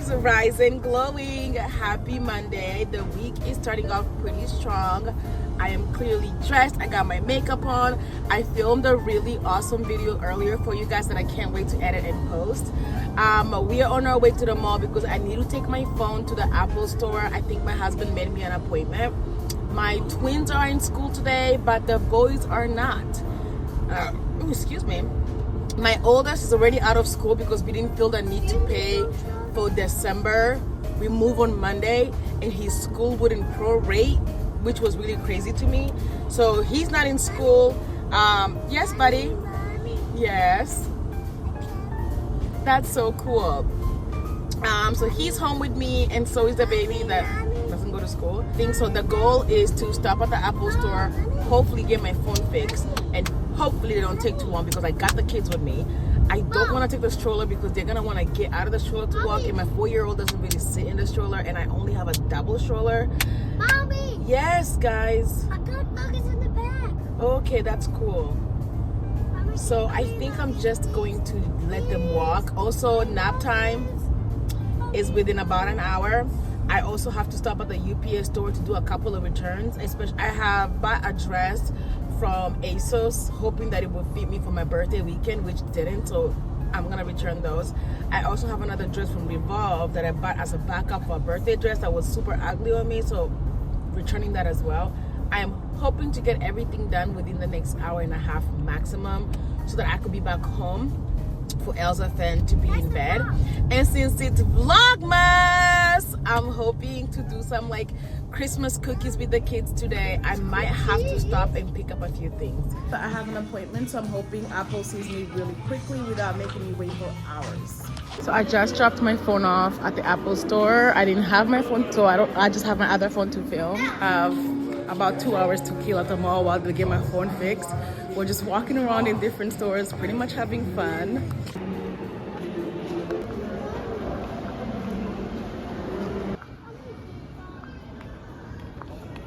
guys, rise and glowing. Happy Monday. The week is starting off pretty strong. I am clearly dressed. I got my makeup on. I filmed a really awesome video earlier for you guys that I can't wait to edit and post. We are on our way to the mall because I need to take my phone to the Apple store. I think my husband made me an appointment. My twins are in school today, but the boys are not. Excuse me. My oldest is already out of school because we didn't feel the need to pay for December. We move on Monday and his school wouldn't prorate, which was really crazy to me. So he's not in school. Yes, buddy. Yes. That's so cool. So he's home with me, and so is the baby that doesn't go to school. I think so. The goal is to stop at the Apple store, hopefully get my phone fixed, and hopefully they don't take too long because I got the kids with me. I don't want to take the stroller because they're gonna want to get out of the stroller to walk, and my 4-year-old doesn't really sit in the stroller, and I only have a double stroller. Mommy! Yes, guys. I got buckets in the back. Okay, that's cool. So I think I'm just going to let them walk. Also, nap time is within about an hour. I also have to stop at the UPS store to do a couple of returns. Especially, I have bought a dress from ASOS, hoping that it would fit me for my birthday weekend, which didn't. So I'm gonna return those. I also have another dress from Revolve that I bought as a backup for a birthday dress that was super ugly on me. So returning that as well. I am hoping to get everything done within the next hour and a half maximum so that I could be back home for Elsa Fan to be in bed. And since it's Vlogmas, I'm hoping to do some like Christmas cookies with the kids today. I might have to stop and pick up a few things. But I have an appointment, so I'm hoping Apple sees me really quickly without making me wait for hours. So I just dropped my phone off at the Apple store. I didn't have my phone, so I just have my other phone to film. About 2 hours to kill at the mall while they get my phone fixed. We're just walking around in different stores, pretty much having fun.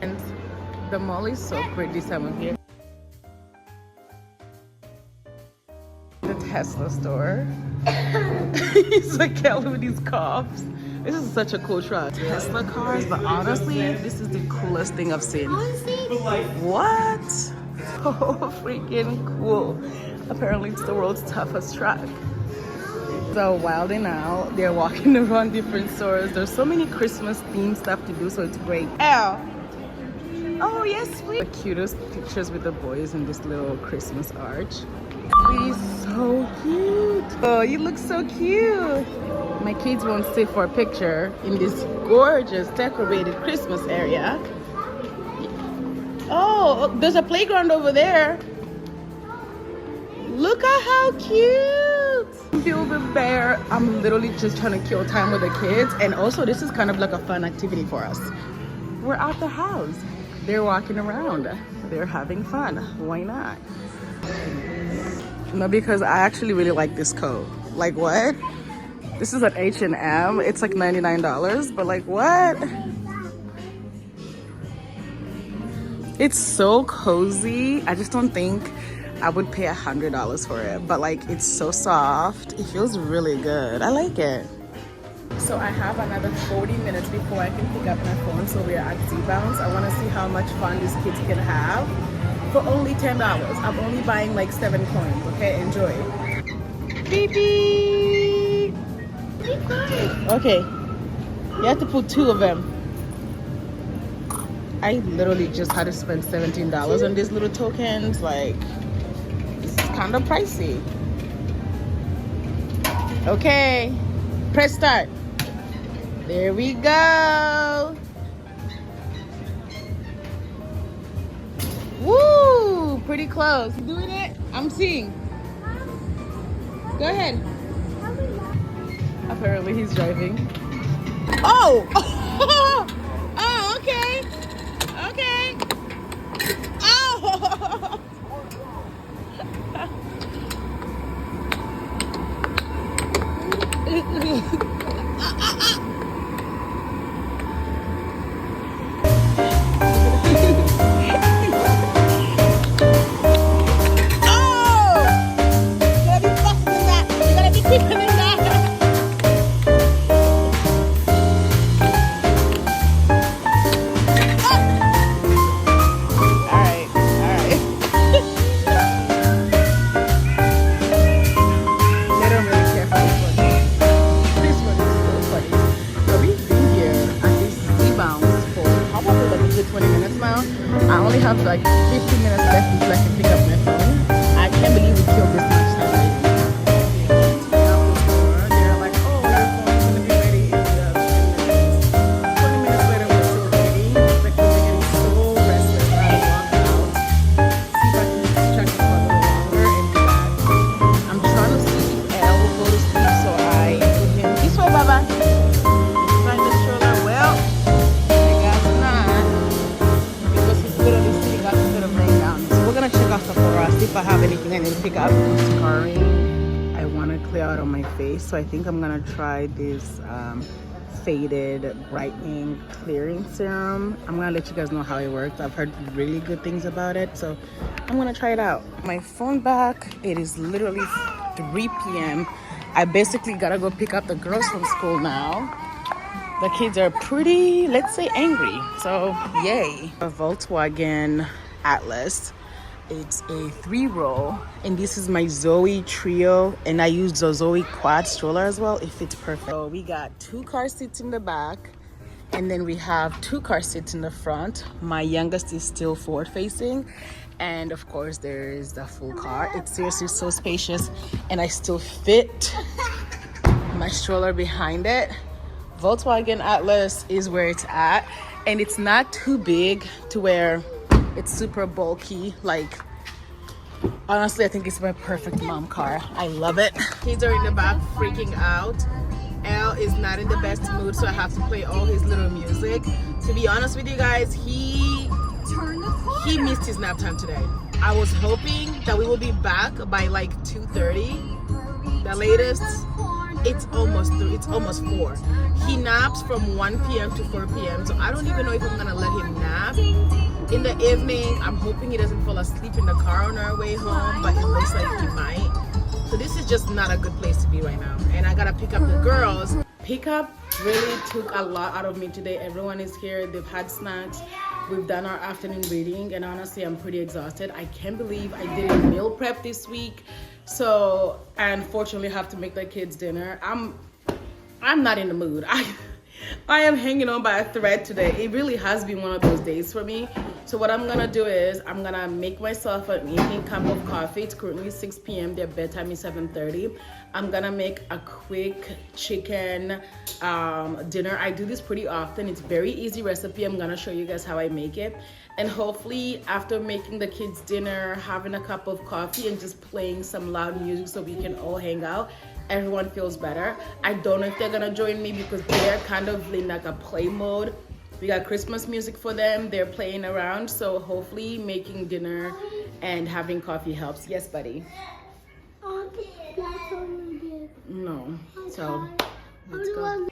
And the mall is so pretty this time of year. The Tesla store. He's like Kelly with these coughs. This is such a cool truck. Tesla cars, but honestly, this is the coolest thing I've seen. What? So freaking cool. Apparently it's the world's toughest truck. So wilding out, they're walking around different stores. There's so many Christmas themed stuff to do, so it's great. Ow. Oh yes, sweet. The cutest pictures with the boys in this little Christmas arch. He's so cute. Oh, you look so cute. My kids won't sit for a picture in this gorgeous decorated Christmas area. Oh, there's a playground over there. Look at how cute. Build-A-Bear. I'm literally just trying to kill time with the kids. And also, this is kind of like a fun activity for us. We're at the house. They're walking around. They're having fun. Why not? No, because I actually really like this coat. Like what? This is at H&M. It's like $99, but like what? It's so cozy. I just don't think I would pay $100 for it, but like it's so soft. It feels really good. I like it. So I have another 40 minutes before I can pick up my phone, so we're at Z-Bounce. I want to see how much fun these kids can have for only $10. I'm only buying like 7 coins, okay? Enjoy. Beep beep. Okay, you have to put 2 of them. I literally just had to spend $17 on these little tokens. Like, this is kind of pricey. Okay, press start. There we go. Woo, pretty close. You doing it? I'm seeing. Go ahead. Apparently he's driving. Oh! Oh, okay. Okay. Oh! have like 15 minutes left until I can pick up my phone. I can't believe we killed this much time. They're like, oh, your phone's gonna be ready in 10 minutes. 20 minutes later, we're still waiting. The kids are getting so restless. I walk out, see if I can check them for a little longer and do that. I'm trying to see if Elle will go to sleep, so I put him this way, Baba. Find the stroller. Well, I guess not, because he's literally sitting up instead of laying down. So we're gonna check out Sephora, see if I have anything I need to pick up. Scarring, I want to clear out on my face, so I think I'm gonna try this faded brightening clearing serum. I'm gonna let you guys know how it works. I've heard really good things about it, so I'm gonna try it out. My phone back. It is literally 3 p.m. I basically gotta go pick up the girls from school now. The kids are pretty, let's say, angry, so yay. A Volkswagen Atlas. It's a 3-row, and this is my Zoe Trio, and I use the Zoe Quad stroller as well. It fits perfect. So we got 2 car seats in the back, and then we have 2 car seats in the front. My youngest is still forward facing, and of course there is the full car. It's seriously so spacious, and I still fit my stroller behind it. Volkswagen Atlas is where it's at, and it's not too big to where it's super bulky. Like, honestly, I think it's my perfect mom car. I love it. Kids are in the back freaking out. Elle is not in the best mood, so I have to play all his little music. To be honest with you guys, he missed his nap time today. I was hoping that we will be back by like 2:30, the latest. It's almost 4. He naps from 1 p.m. to 4 p.m. So I don't even know if I'm gonna let him nap in the evening. I'm hoping he doesn't fall asleep in the car on our way home, but it looks like he might. So this is just not a good place to be right now. And I gotta pick up the girls. Pickup really took a lot out of me today. Everyone is here. They've had snacks. We've done our afternoon reading, and honestly, I'm pretty exhausted. I can't believe I did a meal prep this week. So I unfortunately have to make the kids dinner. I'm not in the mood. I am hanging on by a thread today. It really has been one of those days for me. So what I'm gonna do is I'm gonna make myself an evening cup of coffee. It's currently 6 p.m. Their bedtime is 7:30. I'm gonna make a quick chicken dinner. I do this pretty often. It's very easy recipe. I'm gonna show you guys how I make it. And hopefully after making the kids dinner, having a cup of coffee and just playing some loud music so we can all hang out, everyone feels better. I don't know if they're gonna join me because they're kind of in like a play mode. We got Christmas music for them. They're playing around. So hopefully making dinner and having coffee helps. Yes, buddy? No. So let's go.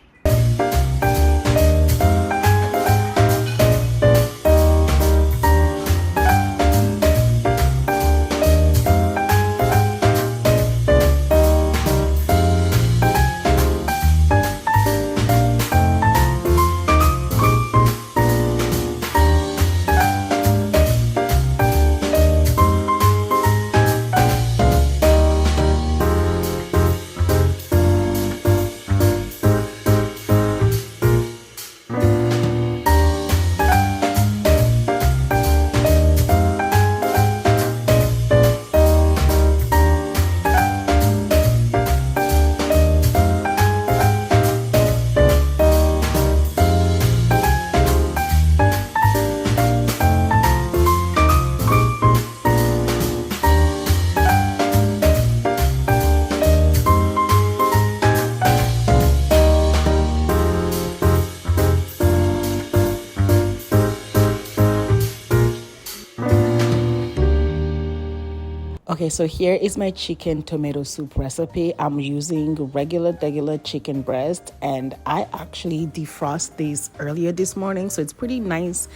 Okay, so here is my chicken tomato soup recipe. I'm using regular chicken breast, and I actually defrosted these earlier this morning, so it's pretty nice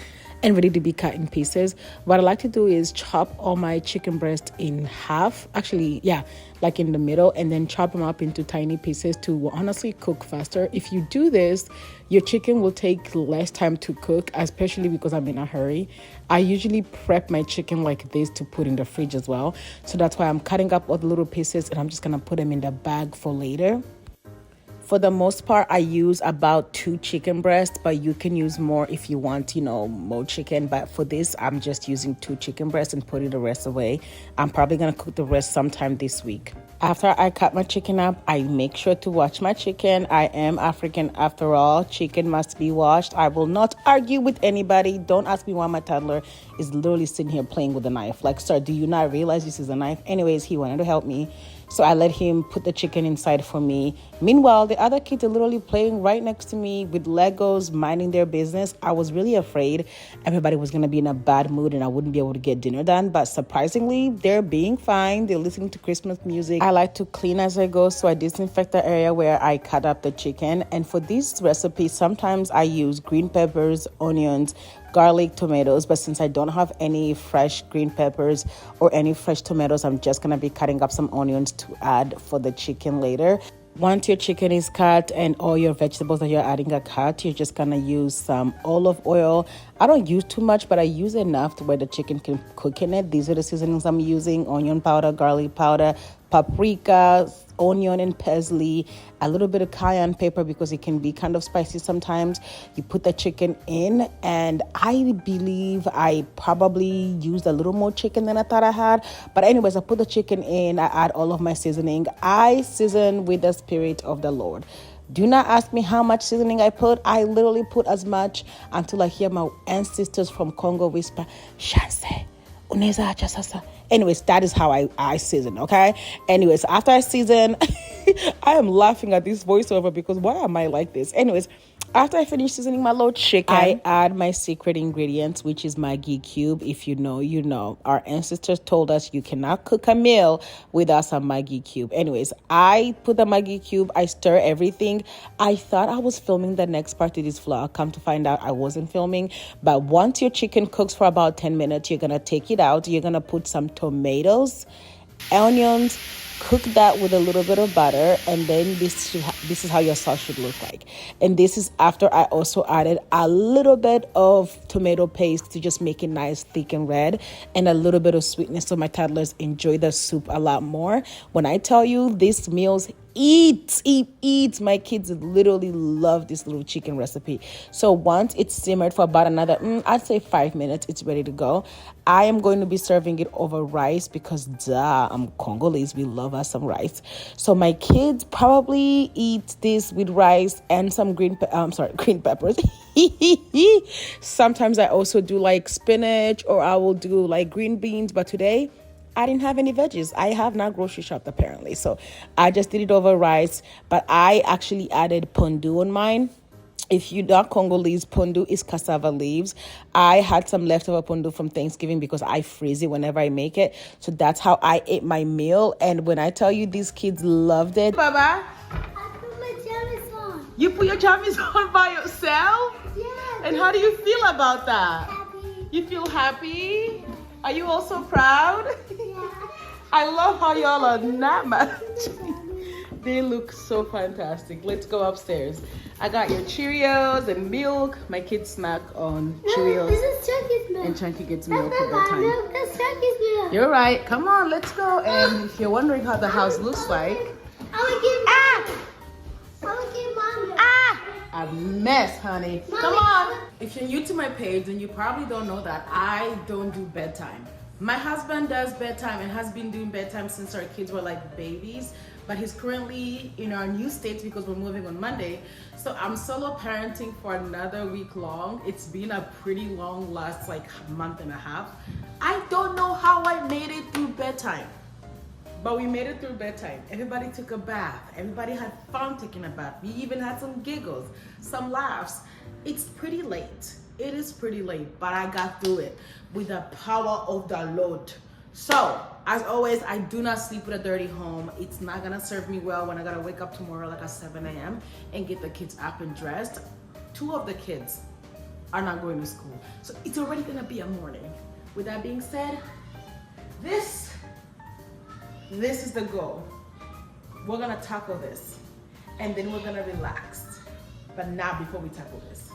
and ready to be cut in pieces. What I like to do is chop all my chicken breast in half, actually, yeah, like in the middle, and then chop them up into tiny pieces to honestly cook faster. If you do this, your chicken will take less time to cook, especially because I'm in a hurry. I usually prep my chicken like this to put in the fridge as well. So that's why I'm cutting up all the little pieces, and I'm just gonna put them in the bag for later. For the most part, I use about 2 chicken breasts, but you can use more if you want, more chicken. But for this, I'm just using 2 chicken breasts and putting the rest away. I'm probably gonna cook the rest sometime this week. After I cut my chicken up, I make sure to wash my chicken. I am African after all. Chicken must be washed. I will not argue with anybody. Don't ask me why my toddler is literally sitting here playing with a knife. Like, sir, do you not realize this is a knife? Anyways, he wanted to help me. So I let him put the chicken inside for me. Meanwhile, the other kids are literally playing right next to me with Legos, minding their business. I was really afraid everybody was going to be in a bad mood and I wouldn't be able to get dinner done. But surprisingly, they're being fine. They're listening to Christmas music. I like to clean as I go, so I disinfect the area where I cut up the chicken. And for this recipe, sometimes I use green peppers, onions, garlic, tomatoes, but since I don't have any fresh green peppers or any fresh tomatoes, I'm just gonna be cutting up some onions to add for the chicken later. Once your chicken is cut and all your vegetables that you're adding are cut, you're just gonna use some olive oil. I don't use too much, but I use enough to where the chicken can cook in it. These are the seasonings I'm using: onion powder, garlic powder, paprika, onion and parsley, a little bit of cayenne pepper because it can be kind of spicy sometimes. You put the chicken in, and I believe I probably used a little more chicken than I thought I had. But anyways, I put the chicken in, I add all of my seasoning. I season with the Spirit of the Lord. Do not ask me how much seasoning I put. I literally put as much until I hear my ancestors from Congo whisper, Chancè. Anyways, that is how I season, okay? Anyways, after I season, I am laughing at this voiceover because why am I like this? Anyways, after I finish seasoning my little chicken, I add my secret ingredients, which is Maggi cube. If you know, you know. Our ancestors told us you cannot cook a meal without some Maggi cube. Anyways, I put the Maggi cube, I stir everything. I thought I was filming the next part of this vlog. Come to find out I wasn't filming. But once your chicken cooks for about 10 minutes, you're gonna take it out. You're gonna put some tomatoes, onions, cook that with a little bit of butter, and then this is how your sauce should look like. And this is after I also added a little bit of tomato paste to just make it nice, thick and red, and a little bit of sweetness so my toddlers enjoy the soup a lot more. When I tell you these meals eat. My kids literally love this little chicken recipe. So once it's simmered for about another, I'd say 5 minutes, it's ready to go. I am going to be serving it over rice because I'm Congolese. We love us some rice. So my kids probably eat this with rice and some green peppers. Sometimes I also do like spinach, or I will do like green beans, but today I didn't have any veggies. I have not grocery shopped apparently. So I just did it over rice, but I actually added pondu on mine. If you're not Congolese, pondu is cassava leaves. I had some leftover pondu from Thanksgiving because I freeze it whenever I make it. So that's how I ate my meal. And when I tell you these kids loved it. Baba, I put my jammies on. you put your jammies on by yourself? Yeah. And how do you feel about that? Happy. You feel happy? Are you also proud? Yeah. I love how y'all are not matching. They look so fantastic. Let's go upstairs. I got your Cheerios and milk. My kids snack on Cheerios. This is Chucky's milk. And Chunky gets That's milk not for my bedtime. milk. That's Chucky's milk. You're right. Come on, let's go. And if you're wondering how the house looks like, I would give Mom. a mess, honey. Come on. If you're new to my page, then you probably don't know that I don't do bedtime. My husband does bedtime and has been doing bedtime since our kids were like babies, but he's currently in our new state because we're moving on Monday. So I'm solo parenting for another week long. It's been a pretty long last like month and a half. I don't know how I made it through bedtime. But we made it through bedtime. Everybody took a bath. Everybody had fun taking a bath. We even had some giggles, some laughs. It's pretty late. It is pretty late, but I got through it with the power of the Lord. So, as always, I do not sleep with a dirty home. It's not gonna serve me well when I gotta wake up tomorrow like at 7 a.m. and get the kids up and dressed. 2 of the kids are not going to school. So it's already gonna be a morning. With that being said, this is the goal. We're gonna tackle this and then we're gonna relax, but not before we tackle this.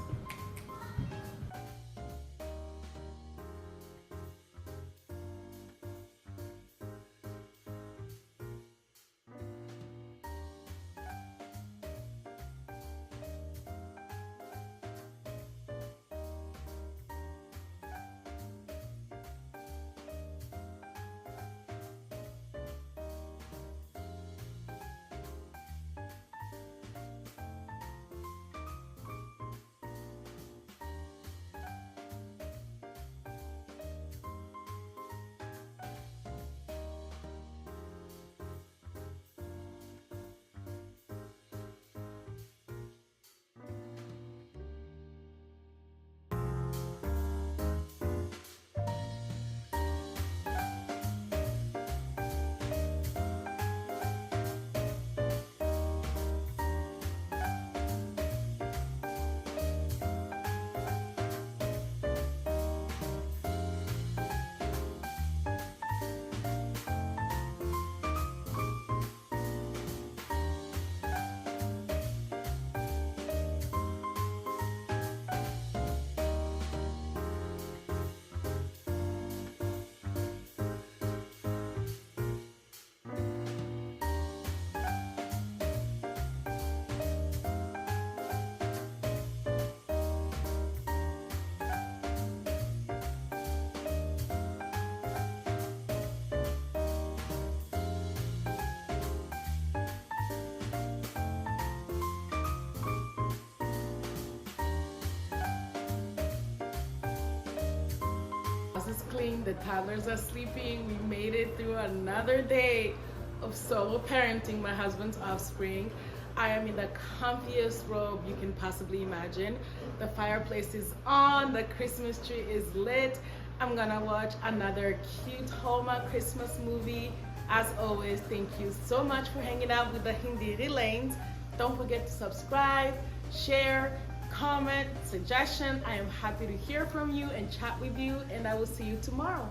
morning. The toddlers are sleeping. We made it through another day of solo parenting my husband's offspring. I am in the comfiest robe you can possibly imagine. The fireplace is on, the Christmas tree is lit. I'm gonna watch another cute Hallmark Christmas movie. As always, thank you so much for hanging out with the Hindiri Lanes. Don't forget to subscribe, share, comment, suggestion. I am happy to hear from you and chat with you, and I will see you tomorrow.